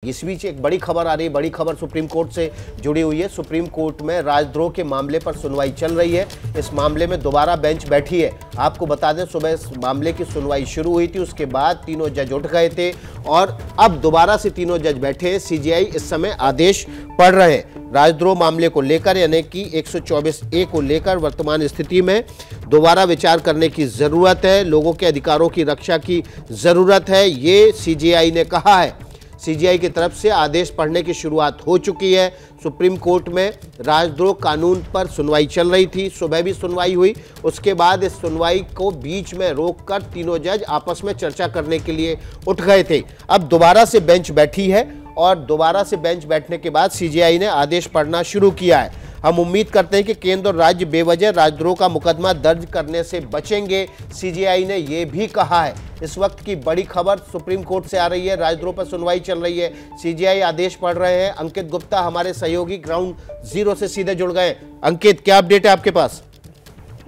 इस बीच एक बड़ी खबर आ रही है। बड़ी खबर सुप्रीम कोर्ट से जुड़ी हुई है। सुप्रीम कोर्ट में राजद्रोह के मामले पर सुनवाई चल रही है। इस मामले में दोबारा बेंच बैठी है। आपको बता दें, सुबह इस मामले की सुनवाई शुरू हुई थी, उसके बाद तीनों जज उठ गए थे और अब दोबारा से तीनों जज बैठे हैं। सीजेआई इस समय आदेश पढ़ रहे हैं राजद्रोह मामले को लेकर, यानी कि 124A को लेकर वर्तमान स्थिति में दोबारा विचार करने की जरूरत है। लोगों के अधिकारों की रक्षा की जरूरत है, ये सीजेआई ने कहा है। सीजेआई की तरफ से आदेश पढ़ने की शुरुआत हो चुकी है। सुप्रीम कोर्ट में राजद्रोह कानून पर सुनवाई चल रही थी, सुबह भी सुनवाई हुई। उसके बाद इस सुनवाई को बीच में रोककर तीनों जज आपस में चर्चा करने के लिए उठ गए थे। अब दोबारा से बेंच बैठी है और दोबारा से बेंच बैठने के बाद सीजेआई ने आदेश पढ़ना शुरू किया है। हम उम्मीद करते हैं कि केंद्र और राज्य बेवजह राजद्रोह का मुकदमा दर्ज करने से बचेंगे, सीजेआई ने यह भी कहा है। इस वक्त की बड़ी खबर सुप्रीम कोर्ट से आ रही है। राजद्रोह पर सुनवाई चल रही है, सीजेआई आदेश पढ़ रहे हैं। अंकित गुप्ता हमारे सहयोगी ग्राउंड जीरो से सीधे जुड़ गए। अंकित, क्या अपडेट है आपके पास?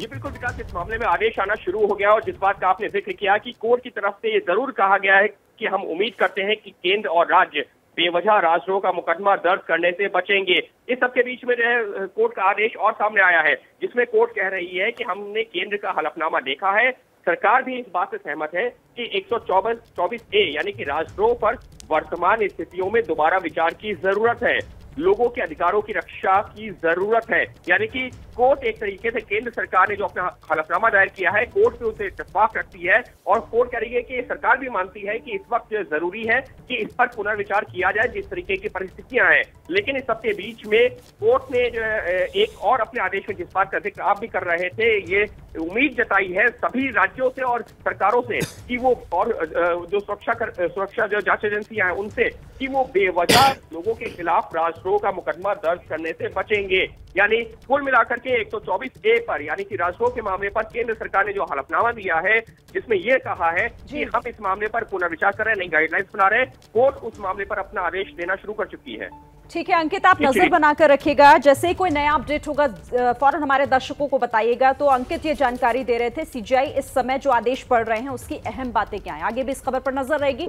ये बिल्कुल विकास, इस मामले में आदेश आना शुरू हो गया और जिस बात का आपने जिक्र किया कि कोर्ट की तरफ से ये जरूर कहा गया है कि हम उम्मीद करते हैं कि केंद्र और राज्य बेवजह राजद्रोह का मुकदमा दर्ज करने से बचेंगे। इस सबके बीच में जो है कोर्ट का आदेश और सामने आया है, जिसमें कोर्ट कह रही है कि हमने केंद्र का हलफनामा देखा है, सरकार भी इस बात से सहमत है कि 124A यानी कि राजद्रोह पर वर्तमान स्थितियों में दोबारा विचार की जरूरत है, लोगों के अधिकारों की रक्षा की जरूरत है। यानी कि कोर्ट एक तरीके से केंद्र सरकार ने जो अपना हलफनामा दायर किया है, कोर्ट पे उसे इत्तेफाक रखती है और कोर्ट कह रही है कि सरकार भी मानती है कि इस वक्त जरूरी है कि इस पर पुनर्विचार किया जाए जिस तरीके की परिस्थितियां हैं। लेकिन इस सबके बीच में कोर्ट ने जो एक और अपने आदेश में जिस बात का जिक्र आप भी कर रहे थे, ये उम्मीद जताई है सभी राज्यों से और सरकारों से कि वो और जो सुरक्षा जो जांच एजेंसियां हैं उनसे कि वो बेवजह लोगों के खिलाफ राजद्रोह का मुकदमा दर्ज करने से बचेंगे। यानी कुल मिलाकर के 124A पर यानी कि राजद्रोह के मामले पर केंद्र सरकार ने जो हलफनामा दिया है, जिसमें यह कहा है कि हम इस मामले पर पुनर्विचार कर रहे हैं, नई गाइडलाइंस बना रहे हैं, कोर्ट उस मामले पर अपना आदेश देना शुरू कर चुकी है। ठीक है अंकित, आप नजर बनाकर रखिएगा, जैसे ही कोई नया अपडेट होगा फौरन हमारे दर्शकों को बताइएगा। तो अंकित ये जानकारी दे रहे थे, सीजेआई इस समय जो आदेश पढ़ रहे हैं उसकी अहम बातें क्या हैं, आगे भी इस खबर पर नजर रहेगी।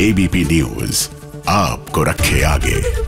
एबीपी न्यूज आपको रखे आगे।